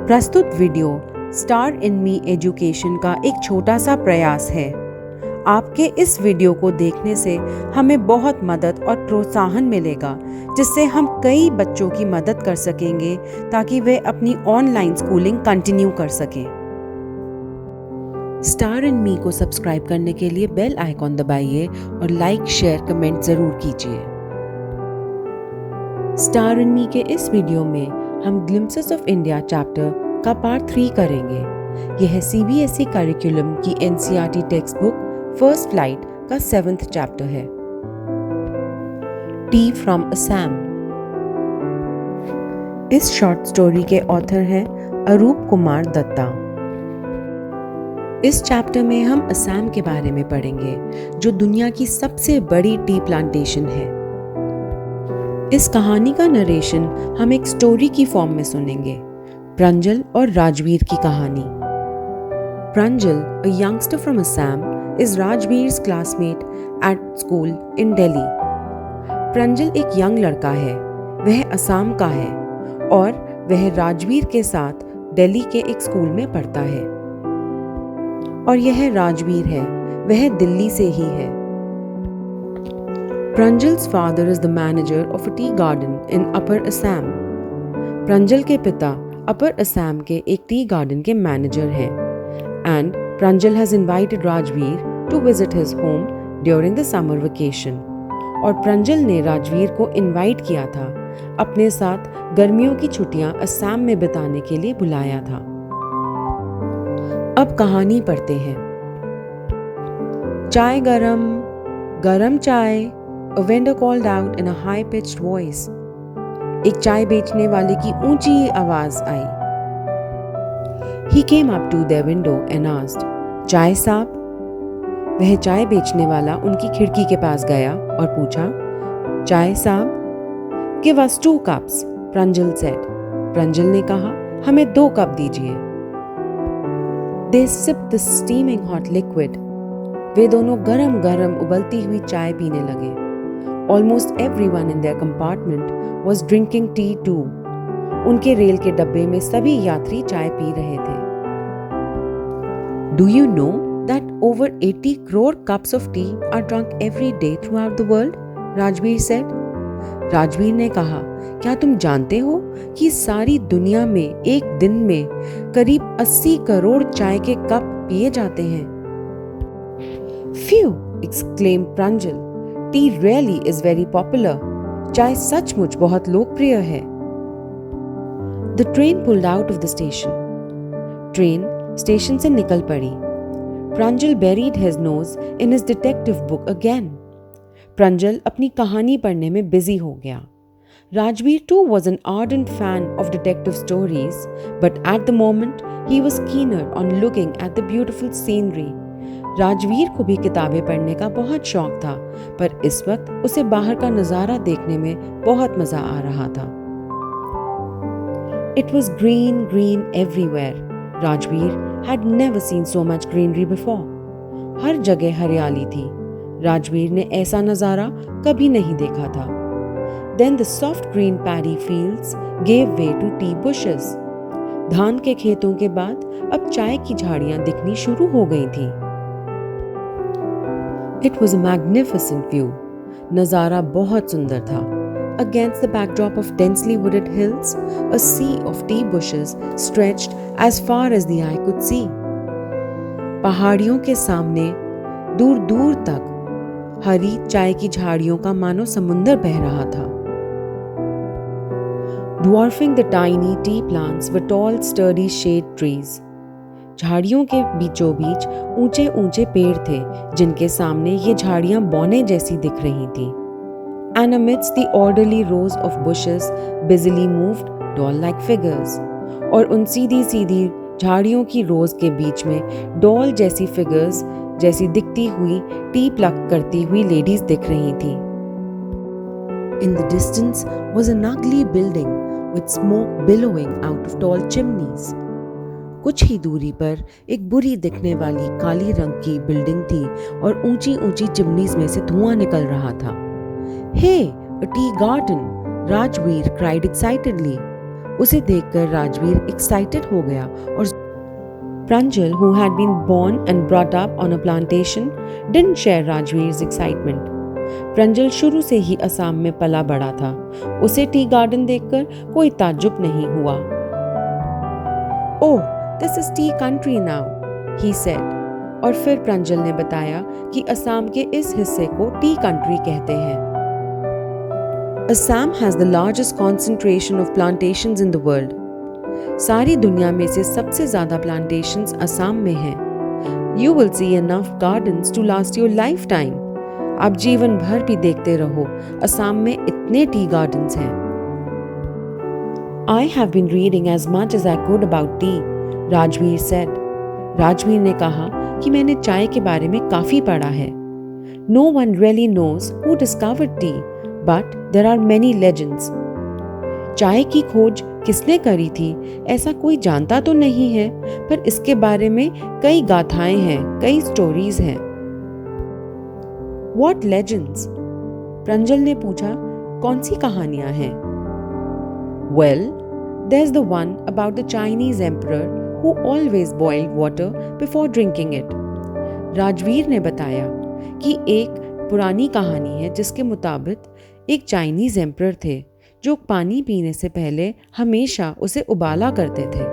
प्रस्तुत video star in me education का एक छोटा सा प्रयास है। आपके इस वीडियो को देखने से हमें बहुत मदद और प्रोत्साहन मिलेगा, जिससे हम कई बच्चों की मदद कर सकेंगे ताकि वे अपनी ऑनलाइन स्कूलिंग कंटिन्यू कर सकें। स्टार इन मी को सब्सक्राइब करने के लिए बेल आइकॉन दबाइए और लाइक, शेयर, कमेंट जरूर कीजिए। स्टार इन मी के इस वीडियो में हम ग्लिम्पसेस ऑफ इंडिया चैप्टर का पार्ट 3 करेंगे। यह सीबीएसई करिकुलम की NCERT text book first flight का 7th चैप्टर है। T from Assam. इस शॉर्ट स्टोरी के ऑथर हैं अरूप कुमार दत्ता। इस चैप्टर में हम असम के बारे में पढ़ेंगे, जो दुनिया की सबसे बड़ी टी प्लांटेशन है। इस कहानी का नरेशन हम एक स्टोरी की फॉर्म में सुनेंगे। प्रंजल और राजवीर की कहानी। Pranjal, a youngster from Assam, is Rajveer's classmate at school in Delhi. Pranjal एक यंग लड़का है, वह असम का है और वह राजवीर के साथ दिल्ली के एक स्कूल में पढ़ता है। और यह राजवीर है, वह दिल्ली से ही है। Pranjal's father is the manager of a tea garden in Upper Assam. Pranjal के पिता अपर असम के एक टी गार्डन के मैनेजर हैं। And Pranjal has invited Rajveer to visit his home during the summer vacation. और Pranjal ने राजवीर को इनवाइट किया था, अपने साथ गर्मियों की छुट्टियां असम में बिताने के लिए बुलाया था। अब कहानी पढ़ते हैं। चाय गरम, गरम चाय, a vendor called out in a high-pitched voice. एक चाय बेचने वाले की ऊंची आवाज आई। He came up to their window and asked, चाय साहब? वह चाय बेचने वाला उनकी खिड़की के पास गया और पूछा, चाय साहब? Give us 2 cups, Pranjal said. Pranjal ने कहा, हमें 2 कप दीजिए। They sipped the steaming hot liquid. वे दोनों गरम गरम उबलती हुई चाय पीने लगे। Almost everyone in their compartment was drinking tea too. उनके रेल के डब्बे में सभी यात्री चाय पी रहे थे। Do you know that over 80 crore cups of tea are drunk every day throughout the world? Rajveer said. Rajveer ने कहा, क्या तुम जानते हो कि सारी दुनिया में एक दिन में करीब 80 करोड़ चाय के कप पिए जाते हैं? Phew! exclaimed Pranjal. Tea really is very popular. चाय सचमुच बहुत लोकप्रिय है। The train pulled out of the station. Train station से निकल पड़ी। Pranjal buried his nose in his detective book again. Pranjal अपनी कहानी पढ़ने में बिजी हो गया। Rajveer too was an ardent fan of detective stories, but at the moment he was keener on looking at the beautiful scenery. Rajveer को भी किताबें पढ़ने का बहुत शौक था, पर इस वक्त उसे बाहर का नजारा देखने में बहुत मजा आ रहा था। It was green, green everywhere. Rajveer had never seen so much greenery before. हर जगह हरियाली थी। राजवीर ने ऐसा नजारा कभी नहीं देखा था। Then the soft green paddy fields gave way to tea bushes. धान के खेतों के बाद अब चाय की झाड़ियां दिखनी शुरू हो गई थी। It was a magnificent view. नजारा बहुत सुंदर था। Against the backdrop of densely wooded hills, a sea of tea bushes stretched as far as the eye could see. पहाड़ियों के सामने दूर दूर तक हरी चाय की झाड़ियों का मानो समुंदर बह रहा था। Dwarfing the tiny tea plants were tall, sturdy shade trees. झाड़ियों के बीचों बीच ऊंचे ऊंचे पेड़ थे, जिनके सामने ये झाड़ियां बौने जैसी दिख रही थी। And amidst the orderly rows of bushes busily moved doll-like figures. और उन सीधी सीधी झाड़ियों की रोज के बीच में डॉल जैसी फिगर्स जैसी दिखती हुई टी प्लक करती हुई लेडीज दिख रही थी। In the distance was an ugly building with smoke billowing out of tall chimneys. कुछ ही दूरी पर एक बुरी दिखने वाली काली रंग की बिल्डिंग थी और ऊंची ऊंची चिमनीज में से धुआं निकल रहा था। Hey, a tea garden! Rajveer cried excitedly. उसे देखकर राजवीर एक्साइटेड हो गया और Pranjal, who had been born and brought up on a plantation, didn't share Rajveer's excitement. Pranjal शुरू से ही असम में पला बड़ा था। उसे टी गार्डन देखकर कोई ताज्जुब नहीं हुआ। Oh, this is the country now, he said. और फिर प्रंजल ने बताया कि असम के इस हिस्से को टी कंट्री कहते हैं। Assam has the largest concentration of plantations in the world. सारी दुनिया में से सबसे ज्यादा प्लांटेशंस असम में हैं। You will see enough gardens to last your lifetime. आप जीवन भर भी देखते रहो, असम में इतने टी गार्डन्स हैं। I have been reading as much as I could about tea, Rajveer said. Rajveer ने कहा कि मैंने चाय के बारे में काफी पढ़ा है। No one really knows who discovered tea, but there are many legends. चाय की खोज किसने करी थी ऐसा कोई जानता तो नहीं है, पर इसके बारे में कई गाथाएं हैं, कई स्टोरीज हैं। What legends? प्रंजल ने पूछा, कौन सी कहानियां हैं? Well, there's the one about the Chinese emperor who always boiled water before drinking it. Rajveer ने बताया कि एक पुरानी कहानी है जिसके मुताबिक एक चाइनीज एम्परर थे जो पानी पीने से पहले हमेशा उसे उबाला करते थे।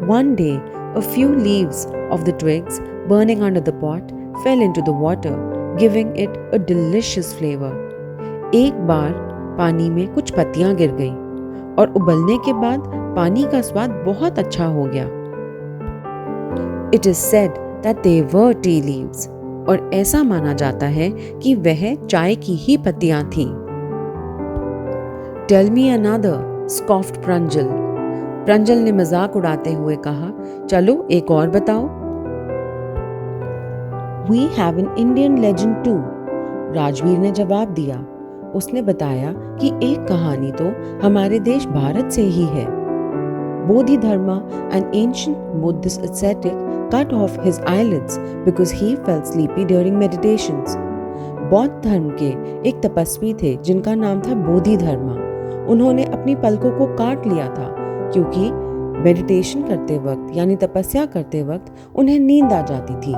One day, a few leaves of the twigs burning under the pot fell into the water, giving it a delicious flavor. एक बार पानी में कुछ पत्तियां गिर गईं और उबलने के बाद पानी का स्वाद बहुत अच्छा हो गया। It is said that they were tea leaves, और ऐसा माना जाता है कि वह चाय की ही पत्तियां थीं। Tell me another, scoffed Pranjal. Pranjal ने मजाक उड़ाते हुए कहा, चलो एक और बताओ। We have an Indian legend too, Rajveer ने जवाब दिया। उसने बताया कि एक कहानी तो हमारे देश भारत से ही है। Bodhidharma, an ancient Buddhist ascetic, cut off his eyelids because he felt sleepy during meditations. बौद्ध धर्म के एक तपस्वी थे जिनका नाम था बोधिधर्मा। उन्होंने अपनी पलकों को काट लिया था क्योंकि मेडिटेशन करते वक्त यानी तपस्या करते वक्त उन्हें नींद आ जाती थी।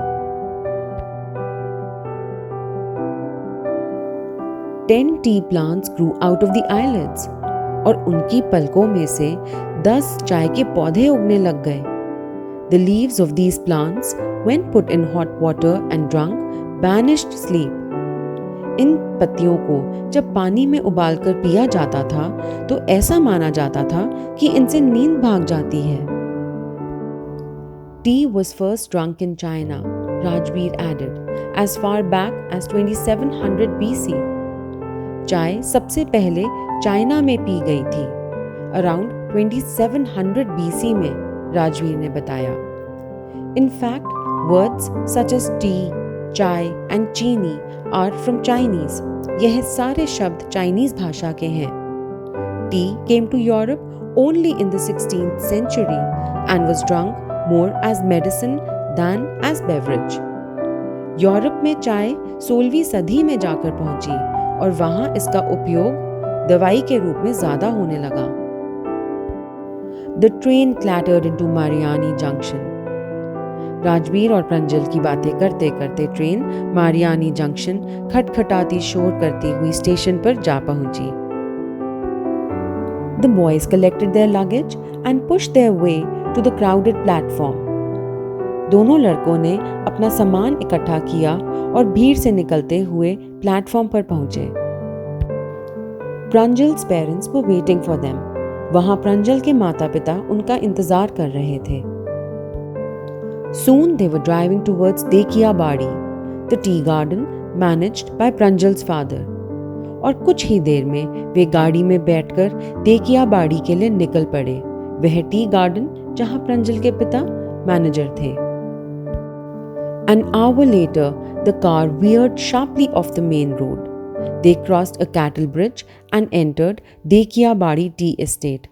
10 tea plants grew out of the eyelids, और उनकी पलकों में से 10 चाय के पौधे उगने लग गए। The leaves of these plants, when put in hot water and drunk, banished sleep. इन पत्तियों को जब पानी में उबालकर पिया जाता था तो ऐसा माना जाता था कि इनसे नींद भाग जाती है। Tea was first drunk in China, Rajveer added, as far back as 2700 BC. चाय सबसे पहले चाइना में पी गई थी, अराउंड 2700 BC में, राजवीर ने बताया। In fact, words such as tea, चाय and चीनी are from Chinese. यह सारे शब्द चाइनीज भाषा के हैं। Tea came to Europe only in the 16th century and was drunk more as medicine than as beverage. Europe में चाय 16वीं सदी में जाकर पहुंची और वहां इसका उपयोग दवाई के रूप में ज्यादा होने लगा। The train clattered into Mariani Junction. Rajveer और प्रंजल की बातें करते करते ट्रेन मारियानी जंक्शन खटखटाती शोर करती हुई स्टेशन पर जा पहुंची। The boys collected their luggage and pushed their way to the crowded platform. दोनों लड़कों ने अपना सामान इकट्ठा किया और भीड़ से निकलते हुए प्लेटफॉर्म पर पहुंचे। Pranjal's parents were waiting for them. वहां प्रंजल के माता-पिता उनका इंतजार कर रहे थे। Soon they were driving towards Dekiabadi, the tea garden managed by Pranjal's father. और कुछ ही देर में वे गाड़ी में बैठकर देकियाबाड़ी के लिए निकल पड़े, वह टी गार्डन जहां प्रंजल के पिता मैनेजर थे। An hour later, the car veered sharply off the main road. They crossed a cattle bridge and entered Dekiabadi tea estate.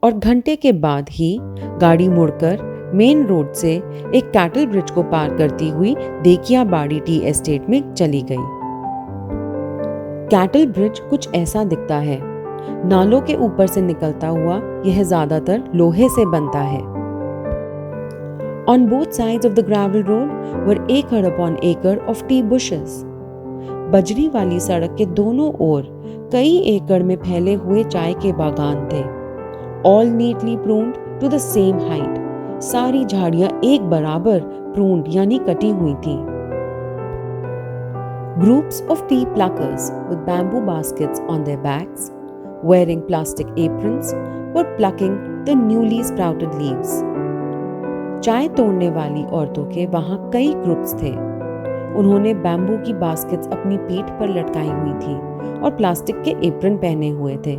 और घंटे के बाद ही गाड़ी मुड़कर मेन रोड से एक कैटल ब्रिज को पार करती हुई देकियाबाड़ी टी एस्टेट में चली गई। कैटल ब्रिज कुछ ऐसा दिखता है। नालों के ऊपर से निकलता हुआ यह ज्यादातर लोहे से बनता है। On both sides of the gravel road were acre upon acre of tea bushes. बजरी वाली सड़क के दोनों ओर कई एकड़ में फैले हुए चाय के बागान थे। All neatly pruned to the same height. सारी झाड़ियां एक बराबर pruned यानी कटी हुई थीं। Groups of tea pluckers with bamboo baskets on their backs, wearing plastic aprons, were plucking the newly sprouted leaves. चाय तोड़ने वाली औरतों के वहां कई ग्रुप्स थे। उन्होंने बैम्बू की बास्केट्स अपनी पीठ पर लटकाई हुई थी और प्लास्टिक के एप्रन पहने हुए थे।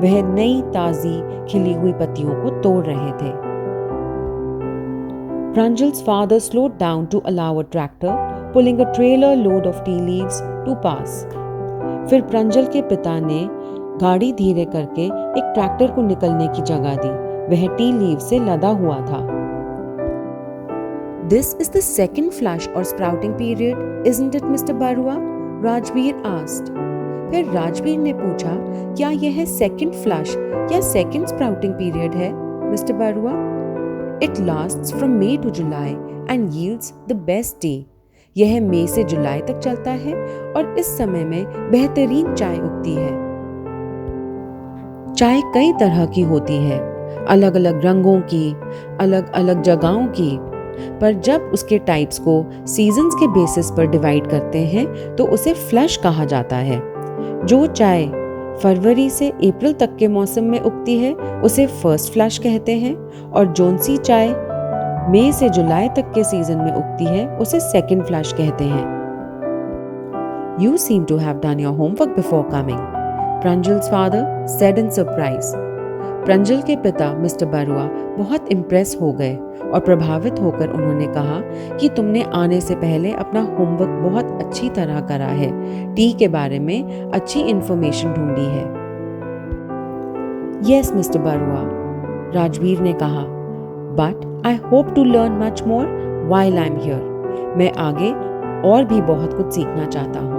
वह नई ताजी खिली हुई पत्तियों को तोड़ रहे थे। Pranjal's father slowed down to allow a tractor pulling a trailer load of tea leaves to pass. फिर प्रंजल के पिता ने गाड़ी धीरे करके एक ट्रैक्टर को निकलने की जगह दी। वह टी लीव से लदा हुआ था। This is the second flush or sprouting period, isn't it, Mr. Barua? Rajveer asked. फिर राजवीर ने पूछा, क्या यह second flush या second sprouting period है, Mr. Barua? It lasts from May to July and yields the best tea. यह मई से जुलाई तक चलता है और इस समय में बेहतरीन चाय उगती है। चाय कई तरह की होती है, अलग अलग रंगों की, अलग अलग जगहों की, पर जब उसके टाइप्स को सीजन्स के बेसिस पर डिवाइड करते हैं तो उसे फ्लश कहा जाता है। जो चाय फरवरी से अप्रैल तक के मौसम में उगती है उसे फर्स्ट फ्लश कहते हैं और जोन सी चाय मई से जुलाई तक के सीजन में उगती है उसे सेकंड फ्लश कहते हैं। You seem to have done your homework before coming, Pranjal's father said in surprise. Pranjal के पिता मिस्टर बरुआ बहुत इम्प्रेस हो गए और प्रभावित होकर उन्होंने कहा कि तुमने आने से पहले अपना होमवर्क बहुत अच्छी तरह करा है, टी के बारे में अच्छी इंफॉर्मेशन ढूंढी है। यस मिस्टर बरुआ, राजवीर ने कहा, but I hope to learn much more while I am here. मैं आगे और भी बहुत कुछ सीखना चाहता हूँ।